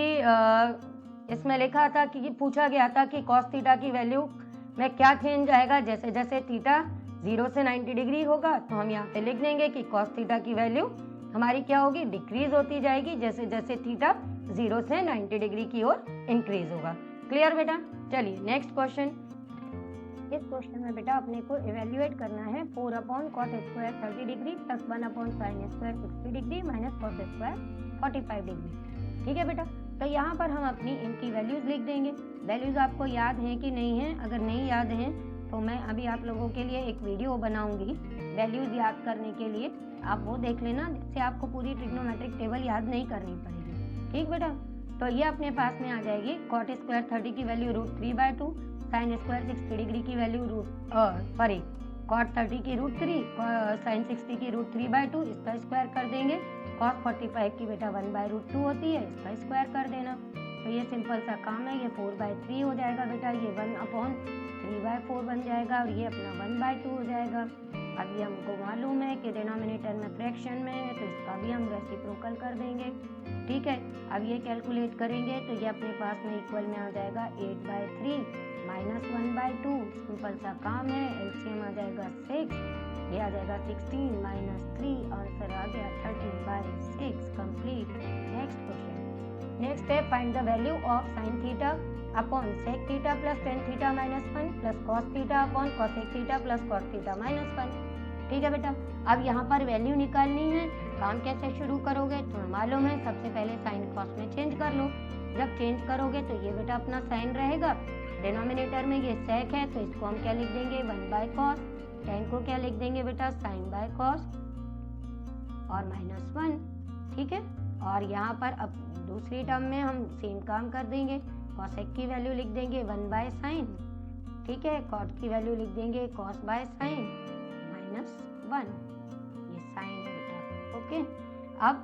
इसमें लिखा था कि पूछा गया था कि cos थीटा की वैल्यू में क्या चेंज आएगा, जैसे जैसे थीटा 0 से 90 डिग्री होगा तो हम यहाँ पे लिख देंगे कि cos थीटा की वैल्यू हमारी क्या होगी, डिक्रीज होती जाएगी जैसे जैसे थीटा 0 से 90 डिग्री की ओर इंक्रीज होगा। क्लियर बेटा? चलिए नेक्स्ट क्वेश्चन। इस क्वेश्चन में बेटा अपने को इवेल्युएट करना है 4/cot square 30 degree plus 1/sin square 60 degree minus cos square 45 degree. ठीक है बेटा, तो यहाँ पर हम अपनी इनकी वैल्यूज लिख देंगे। वैल्यूज आपको याद हैं कि नहीं है? अगर नहीं याद हैं तो मैं अभी आप लोगों के लिए एक वीडियो बनाऊंगी वैल्यूज याद करने के लिए, आप वो देख लेना, जिससे आपको पूरी ट्रिग्नोमेट्रिक टेबल याद नहीं करनी पड़ेगी। ठीक बेटा, तो ये अपने पास में आ जाएगी cot स्क्वायर 30 की वैल्यू √3/2, sin स्क्वायर 60 डिग्री की वैल्यू cot 30 की √3, sin 60 की √3/2, इसका स्क्वायर कर देंगे। cos 45 की बेटा 1/√2 होती है, इसका स्क्वायर कर देना। तो ये सिंपल सा काम है, ये 4/3 हो जाएगा बेटा, ये 1/3/4 बन जाएगा और ये अपना 1/2 हो जाएगा। अब ये हमको मालूम है कि डिनोमिनेटर में फ्रैक्शन में है तो इसका भी हम रेसिप्रोकल कर देंगे। ठीक है, अब ये कैलकुलेट करेंगे तो ये अपने पास में इक्वल में आ जाएगा 8/3 माइनस 1/2, सिंपल सा काम है, एलसीएम आ जाएगा 6, ये आ जाएगा 16 माइनस 3, आंसर आ गया 13/6 कंप्लीट। Next question. नेक्स्ट है find the value of sin theta upon sec theta plus tan theta minus 1 plus cos theta upon cosec theta plus cos theta minus 1। ठीक है बेटा, अब यहाँ पर वैल्यू निकालनी है। काम कैसे शुरू करोगे? तुम्हें मालूम है, सबसे पहले साइन cos में चेंज कर लो। जब चेंज करोगे तो ये बेटा अपना साइन रहेगा, डिनोमिनेटर में ये sec है तो इसको हम क्या लिख देंगे 1/cos, tan को क्या लिख देंगे बेटा sin/cos और माइनस 1। ठीक है, और यहाँ पर अब दूसरी टर्म में हम सेम काम कर देंगे, cosec की वैल्यू लिख देंगे 1/sin, ठीक है, cot की वैल्यू लिख देंगे cos/sin माइनस 1, ये साइन है बेटा। ओके, अब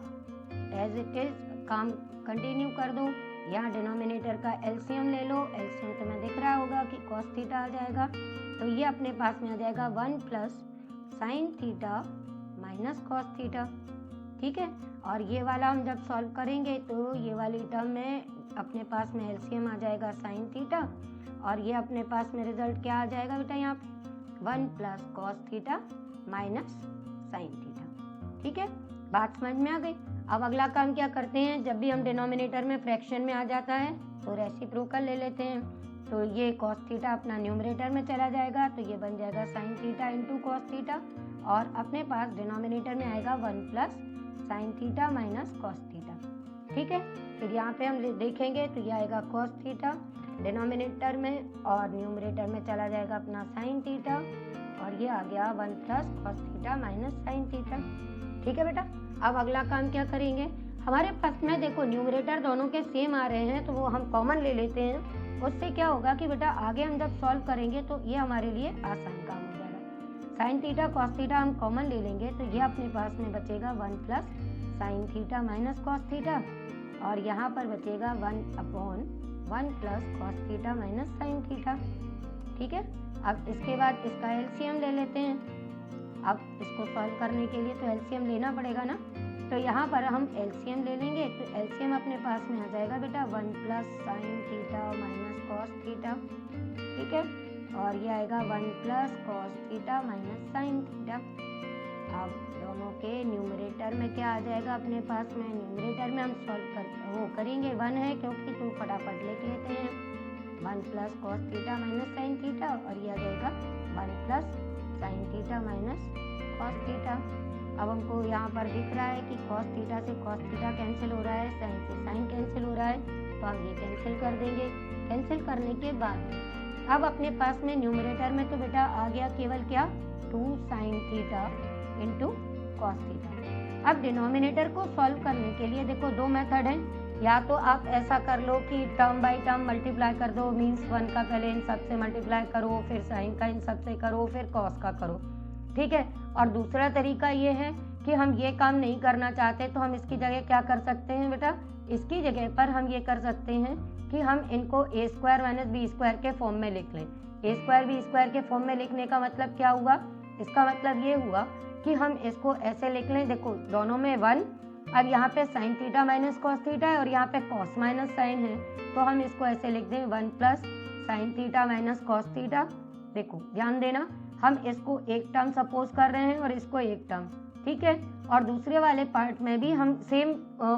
एज इट इज काम कंटिन्यू कर दो। यहाँ डिनोमिनेटर का एलसीएम ले लो, एलसीएम तुम्हें दिख रहा होगा कि cos थीटा आ जाएगा, तो ये अपने पास में आ जाएगा 1 plus sin theta minus cos theta. ठीक है, और ये वाला हम जब सॉल्व करेंगे तो ये वाली टर्म में अपने पास में एलसीएम आ जाएगा sin थीटा और ये अपने पास में रिजल्ट क्या आ जाएगा बेटा यहाँ पे 1 plus cos theta minus sin theta. ठीक है, बात समझ में आ गई? अब अगला काम क्या करते हैं, जब भी हम डिनोमिनेटर में फ्रैक्शन में आ जाता है तो रेसिप्रोकल ले लेते हैं। तो ये cos थीटा अपना न्यूमरेटर में चला जाएगा तो ये बन जाएगा sin theta into cos theta और अपने पास डिनोमिनेटर में आएगा 1 plus sin theta minus cos theta. ठीक है, फिर यहाँ पे हम देखेंगे तो ये आएगा cos थीटा डिनोमिनेटर में और न्यूमरेटर में चला जाएगा अपना sin थीटा और ये आ गया 1 plus cos theta minus sin theta. ठीक है बेटा, अब अगला काम क्या करेंगे, हमारे पास में देखो न्यूमरेटर दोनों के सेम आ रहे हैं तो वो हम कॉमन ले लेते हैं। उससे क्या होगा कि बेटा आगे हम जब सॉल्व करेंगे तो ये हमारे लिए आसान काम हो जाएगा। sin थीटा cos थीटा हम कॉमन ले लेंगे तो ये अपने पास में बचेगा 1 plus sin theta minus cos theta और यहाँ पर बचेगा 1/1 plus cos theta minus sin theta. ठीक है, अब इसके बाद इसका एलसीएम ले लेते हैं। अब इसको सॉल्व करने के लिए तो एलसीएम लेना पड़ेगा ना, तो यहाँ पर हम एलसीएम ले लेंगे तो एलसीएम अपने पास में आ जाएगा बेटा 1 plus sin theta minus cos theta. ठीक है, और ये आएगा 1 plus cos theta minus sin theta. अब दोनों के न्यूमरेटर में क्या आ जाएगा अपने पास में, न्यूमरेटर में हम सॉल्व करेंगे 1 है क्योंकि तो फटाफट लिख लेते हैं 1 plus cos theta minus sin theta और ये आ जाएगा 1 plus sin theta minus cos theta. अब हमको यहाँ पर दिख रहा है कि cos थीटा से cos थीटा कैंसिल हो रहा है, sin से sin कैंसिल हो रहा है, तो हम ये कैंसिल कर देंगे। कैंसिल करने के बाद अब अपने पास में न्यूमरेटर में तो बेटा आ गया केवल क्या 2 sin theta into cos theta. अब डिनोमिनेटर को सॉल्व करने के लिए देखो 2 मेथड हैं, या तो आप ऐसा कर लो कि टर्म बाय टर्म मल्टीप्लाई कर दो, मीन्स 1 का पहले इन सब से मल्टीप्लाई करो, फिर sin का इन सब से करो, फिर cos का करो। ठीक है, और दूसरा तरीका ये है कि हम ये काम नहीं करना चाहते तो हम इसकी जगह क्या कर सकते हैं बेटा, इसकी जगह पर हम ये कर सकते हैं कि हम इनको a square minus b square के फॉर्म में लिख लें। a स्क्वायर बी स्क्वायर के फॉर्म में लिखने का मतलब क्या हुआ, इसका मतलब ये हुआ कि हम इसको ऐसे लिख लें, देखो दोनों में 1, अब यहाँ पे sign theta minus cos theta है और यहाँ पे कॉस माइनस साइन है, तो हम इसको ऐसे लिख दें 1 plus sine theta minus cos theta. देखो ध्यान देना, हम इसको एक टर्म सपोज कर रहे हैं और इसको एक टर्म, ठीक है। और दूसरे वाले पार्ट में भी हम सेम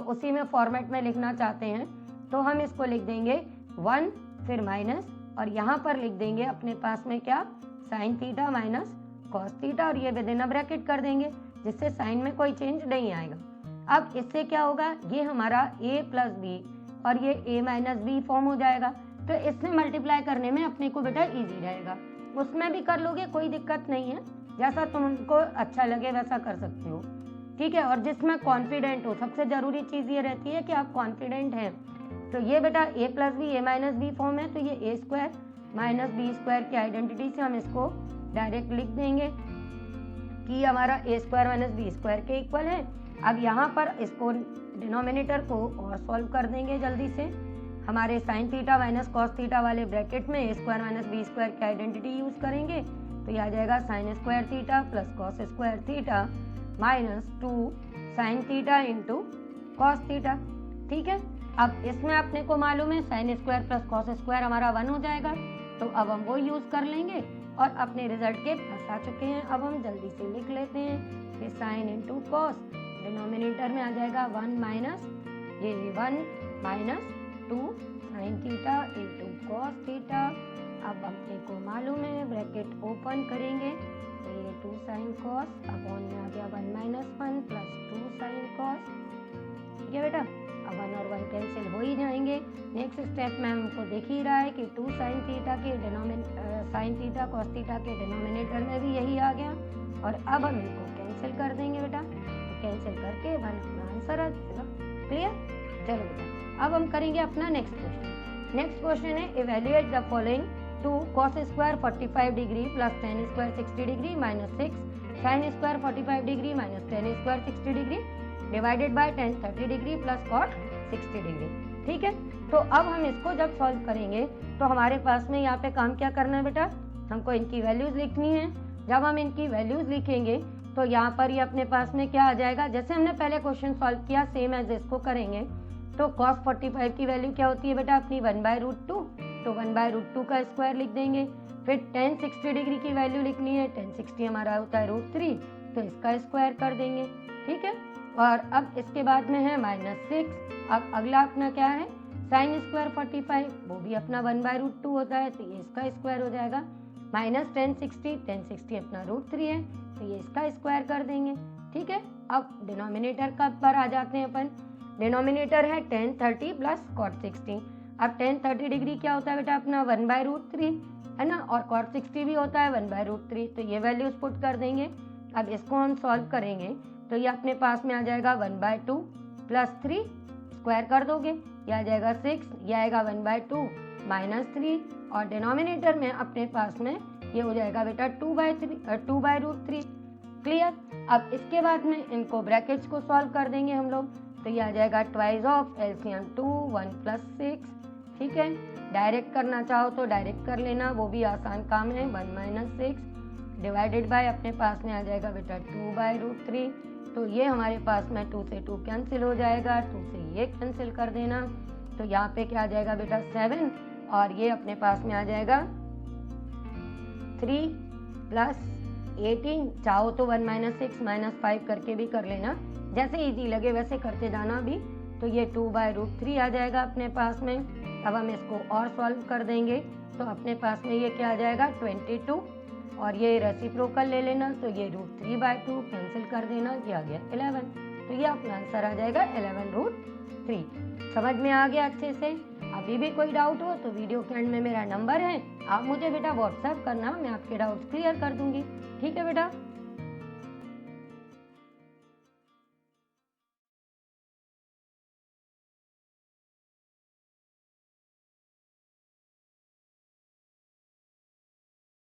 उसी में फॉर्मेट में लिखना चाहते हैं, तो हम इसको लिख देंगे 1 फिर माइनस और यहाँ पर लिख देंगे अपने पास में क्या, sign theta minus cos theta और ये विद इन अ ब्रैकेट कर देंगे, जिससे साइन में कोई चेंज नहीं आएगा। अब इससे क्या होगा, ये हमारा a प्लस बी और ये a माइनस बी फॉर्म हो जाएगा, तो इससे मल्टीप्लाई करने में अपने को बेटा इजी रहेगा। उसमें भी कर लोगे, कोई दिक्कत नहीं है, जैसा तुमको अच्छा लगे वैसा कर सकते हो, ठीक है। और जिसमें कॉन्फिडेंट हो, सबसे जरूरी चीज ये रहती है कि आप कॉन्फिडेंट हैं। तो ये बेटा a plus b a minus b form है, तो ये a square minus b square की आइडेंटिटी से हम इसको डायरेक्ट लिख देंगे कि हमारा a square minus b square के इक्वल है। अब यहाँ पर इसको डिनोमिनेटर को और सॉल्व कर देंगे जल्दी से। हमारे sine theta minus cos theta वाले ब्रैकेट में a square minus b square की आइडेंटिटी यूज करेंगे, तो ये आ जाएगा sine square theta plus cos square theta minus 2 sine theta into cos theta, ठीक है। अब इसमें अपने को मालूम है sine square plus cos square हमारा 1 हो जाएगा, तो अब हम वो यूज कर लेंगे और अपने रिजल्ट के पास आ चुके हैं। अब हम जल्दी से लिख लेते हैं कि साइन इंटू कॉस, डिनोमिनेटर में आ जाएगा 1 माइनस ये 1 minus 2 sine theta into cos theta. अब अपने को मालूम है ब्रैकेट ओपन करेंगे तो ये 2 साइन कॉस अपॉन में आ गया 1 माइनस 1 प्लस 2 साइन कॉस, ठीक है बेटा। अब 1 और 1 कैंसिल हो ही जाएंगे। नेक्स्ट स्टेप में हमको देख ही रहा है कि 2 साइन थीटा के साइन थीटा कॉस थीटा के डिनोमिनेटर में भी यही आ गया और अब हम इनको कैंसिल कर देंगे बेटा, तो कैंसिल करके 1 अपना आंसर आ जाएगा। क्लियर, चलो बेटा अब हम करेंगे अपना नेक्स्ट क्वेश्चन। नेक्स्ट क्वेश्चन है evaluate the following 2 cos square 45 degree plus tan square 60 degree minus 6 sin square 45 degree minus tan square 60 degree divided by tan 30 degree plus cot 60 degree, ठीक है। तो अब हम इसको जब सॉल्व करेंगे तो हमारे पास में यहाँ पे काम क्या करना है बेटा, हमको इनकी वैल्यूज लिखनी है। जब हम इनकी वैल्यूज लिखेंगे तो यहाँ पर ये अपने पास में क्या आ जाएगा, जैसे हमने पहले क्वेश्चन सॉल्व किया सेम एज इसको करेंगे। तो cos 45 की वैल्यू क्या होती है बेटा अपनी 1/√2, तो 1/√2 का स्क्वायर लिख देंगे। फिर tan 60 डिग्री की वैल्यू लिखनी है, tan 60 हमारा होता है √3, तो इसका स्क्वायर कर देंगे, ठीक है। और अब इसके बाद में है -6। अब अगला अपना क्या है साइन स्क्वायर 45, वो भी अपना 1/√2 होता है, तो ये इसका स्क्वायर हो जाएगा। माइनस tan 60 अपना √3 है, तो ये इसका स्क्वायर कर देंगे, ठीक है। अब डिनोमिनेटर का पर आ जाते हैं अपन। डिनोमिनेटर है tan 30 प्लस cot 60। अब tan 30 डिग्री क्या होता है बेटा अपना 1/√3 है ना, और cot 60 भी होता है 1/√3, तो ये वैल्यूज पुट कर देंगे। अब इसको हम सॉल्व करेंगे तो ये अपने पास में आ जाएगा 1/2 प्लस 3 स्क्वायर कर दोगे, ये आ जाएगा 6, ये आएगा 1/2 माइनस 3 और डिनोमिनेटर में अपने पास में ये हो जाएगा बेटा 2/√3। क्लियर। अब इसके बाद में इनको ब्रैकेट्स को सॉल्व कर देंगे हम लोग, तो ये आ जाएगा ट्वाइस ऑफ LCM 2 1 प्लस 6, ठीक है। डायरेक्ट करना चाहो तो डायरेक्ट कर लेना, वो भी आसान काम है। 1 माइनस 6 डिवाइडेड बाय अपने पास में आ जाएगा बेटा 2/√3, तो ये हमारे पास में 2 से 2 कैंसिल हो जाएगा, 2 से ये कैंसिल कर देना, तो यहाँ पे क्या आ जाएगा बेटा 7 और ये अपने पास में आ जाएगा 3 प्लस 18। चाहो तो 1 माइनस 6 माइनस 5 करके भी कर लेना, जैसे इजी लगे वैसे करते जाना भी। तो ये 2/√3 आ जाएगा अपने पास में। अब हम इसको और सॉल्व कर देंगे तो अपने पास में ये क्या आ जाएगा 22 और ये रेसिप्रोकल ले लेना, तो ये √3/2 कैंसिल कर देना, ये आ गया 11, तो ये अपना आंसर आ जाएगा 11√3। समझ में आ गया अच्छे से। अभी भी कोई डाउट हो तो वीडियो के एंड में मेरा नंबर है, आप मुझे बेटा व्हाट्सएप करना, मैं आपके डाउट्स क्लियर कर दूंगी, ठीक है बेटा।